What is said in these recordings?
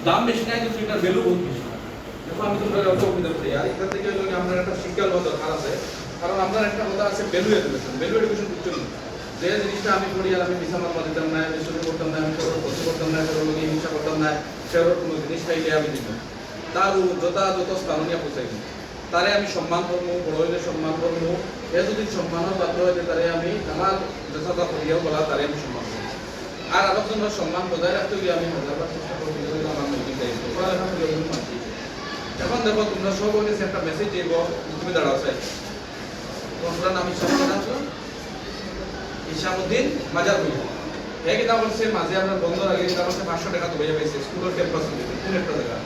দাম বেশি নাই কিন্তু এটার ভ্যালু বহুত বেশি। দেখো আমি তোমরা অত অভিযোগ করি আর এখান থেকে যদি আমরা একটা শিক্ষাগত দরকার আছে, কারণ আপনার একটা কথা আছে ভ্যালু এডুকেশন। ভ্যালু এডুকেশন বুঝছো না, যে জিনিসটা আমি করি আর আমি মিশা মামলা দিতাম না, বিশ্বজি করতাম না, আমি কারোর ক্ষতি করতাম না, কারোর লোকে হিংসা করতাম না, কারোর কোনো জিনিস খাইলে আমি দিতাম, তার যথাযথ স্থানীয় পৌঁছাই তারে আমি সম্মান করবো, বড় হইলে সম্মান করবো। এ যদি সম্মানের পাত্র হইলে তারে আমি আমার যথাযথ করিয়াও বলা তারে আমি সম্মান করবো। আর আলোচনার সম্মান বজায় রাখতে গিয়ে আমি হাজারবার চেষ্টা করবো আমার নৈতিক দায়িত্ব পড়ালেখা করিয়া মানছি। এখন দেখো তোমরা সব কাছে একটা মেসেজ দিব, তুমি দাঁড়াও চাই তোমরা নাম ইসামুদ্দিন মাজার বই হে কিতাব বলছে মাঝে আমরা বন্ধ আগে কিতাব বলছে 500 টাকা তো বইয়া পাইছে স্কুলের ক্যাম্পাস থেকে কোন একটা জায়গা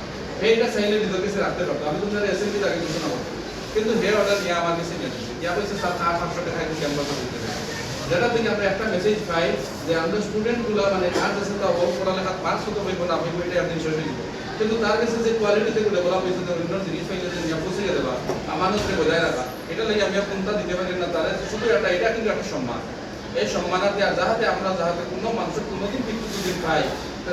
এইটা চাইলে নিজের কাছে রাখতে পারতো। আমি তোমাদের এসএমপি আগে কিছু না বলতো, কিন্তু হে অর্ডার নিয়ে আমার কাছে নিয়ে এসেছে ইয়া বলছে স্যার 500 টাকা কিন্তু ক্যাম্পাসে দিতে হবে। যেটা থেকে আমরা একটা মেসেজ পাই যে আমরা স্টুডেন্টগুলো মানে আর কাছে তো ও পড়ালেখা মার্কস তো বইব না বইব এটা আপনি শেষ হয়ে যাবে, কিন্তু তার কাছে যে কোয়ালিটিতে ডেভেলপ হয়েছে যে অন্য জিনিস পাইলে যে নিয়ে পৌঁছে দেবা আমানতকে বজায় রাখা, এটা লাগে আমি কোনটা দিতে পারি না তারা শুধু এটা কিন্তু একটা সম্মান। এই সম্মানার্থে যাহাতে আমরা যাহাতে কোনো মানুষের কোনোদিন কিন্তু যদি পাই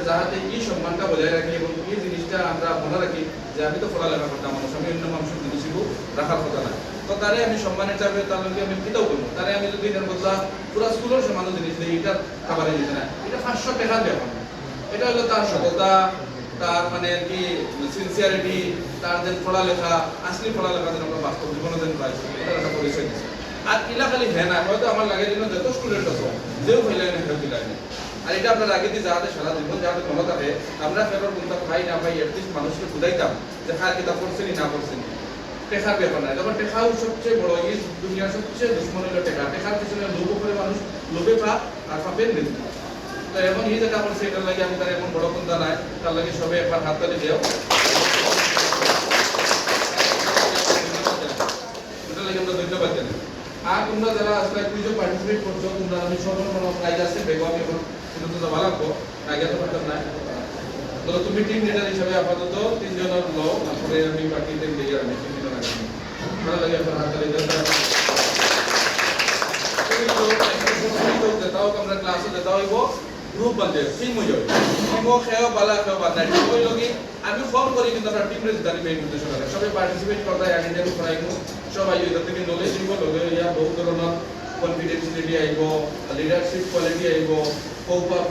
যাহাতে এই সম্মানটা বজায় রাখি এবং এই জিনিসটা আমরা মনে রাখি যে আমি তো পড়ালেখা করতাম মানুষ, আমি অন্য মানুষের জিনিসগুলো রাখার কথা না। তো তারে আমি সম্মানের চাপে তাদেরকে আমি পিতাও করবো, তারে আমি যদি এটার বদলা পুরো স্কুলের সমান জিনিস দিই এটা খাবারে দিতে না, এটা 500 টাকার ব্যাপার না। এটা হলো তার সততা, তার মানে কি সিনসিয়ারিটি, তার যে পড়ালেখা আসলে পড়ালেখা যেন আমরা বাস্তব জীবনে যেন পাই এটা একটা পরিচয় দিচ্ছে। আর ইলা খালি হ্যাঁ না হয়তো আমার লাগে যেন যত স্টুডেন্ট আছে যেও ফেলে না হেউ দিলাই আর এটা আপনার আগে দিয়ে যাতে সারা জীবন যাতে মনে থাকে আমরা ফেরত কোনটা পাই না পাই এটলিস্ট মানুষকে বুঝাইতাম যে হ্যাঁ কিতাব পড়ছেনি না পড়ছেনি। টেকার ব্যাপার নাই, তখন টেকাও সবচেয়ে বড় এই দুনিয়ার সবচেয়ে দুশ্মন হলো টেকা। টেকার পিছনে লোভ করে মানুষ লোভে পাপ আর পাপের মৃত্যু। তো এখন এই যেটা করছে এটার লাগে আমি তার এখন বড় কোনটা নাই, তার লাগে সবে একবার হাত তালি দেও এটা লাগে আমরা ধন্যবাদ জানাই। আর তোমরা যারা আজকে কুইজে পার্টিসিপেট করছো তোমরা আমি সবার কোনো প্রাইজ আছে বেগো আমি এখন কিন্তু তো যাওয়া লাগবো আগে তো পারতাম না। তো তুমি টিম লিডার হিসেবে আপাতত 3 জনের লো তারপরে আমি বাকি টিম লিডার আমি 3 জন আছি ভালো লাগে আপনার হাত তালি দেন। তো দেতাও আমরা ক্লাসে দেতাও হইব গ্রুপ বানতে টিম হই যাবে টিমও খেও বালা খেও বানা ওই লগি আমি ফোন করি কিন্তু আমরা টিম রেজ জানি মেইন উদ্দেশ্য করে সবাই পার্টিসিপেট করতে আগে যেন করাইবো সবাই এর থেকে নলেজ দিব লগে ইয়া বহু ধরনের কনফিডেন্সিয়ালিটি আইব, লিডারশিপ কোয়ালিটি আইব, cope up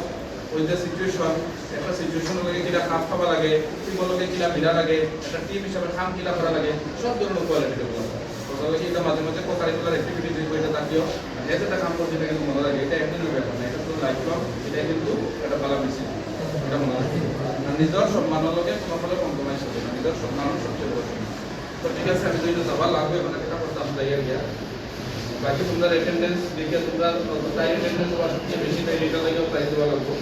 with the situation. একটা সিচুয়েশন লাগে কিলা কাপ খাওয়া লাগে, টিমের লগে কিলা ভিড়া লাগে, একটা টিম হিসাবে কাম কিলা করা লাগে, সব ধরনের কোয়ালিটি ডেভেলপ হয়। তাহলে এটা মাঝে মাঝে কারিকুলার অ্যাক্টিভিটি দিব এটা তাকিও এটা কাম করতে কিন্তু মনে লাগে এটা একদিনের ব্যাপার না, এটা পুরো লাইফ লং, এটা কিন্তু একটা ভালো মিশন এটা মনে রাখি। আর নিজের সম্মানের লগে কোনো ফলে কম্প্রোমাইজ হবে না, নিজের সম্মান সবচেয়ে বড়। তো ঠিক আছে আমি দুইটা যাবার লাগবে এখন একটা করতে আমরা গিয়া বাকি তোমরা অ্যাটেন্ডেন্স দেখে তোমরা তাই অ্যাটেন্ডেন্স সবচেয়ে বেশি তাই এটা লাগেও প্রাইজ দেওয়া লাগবে।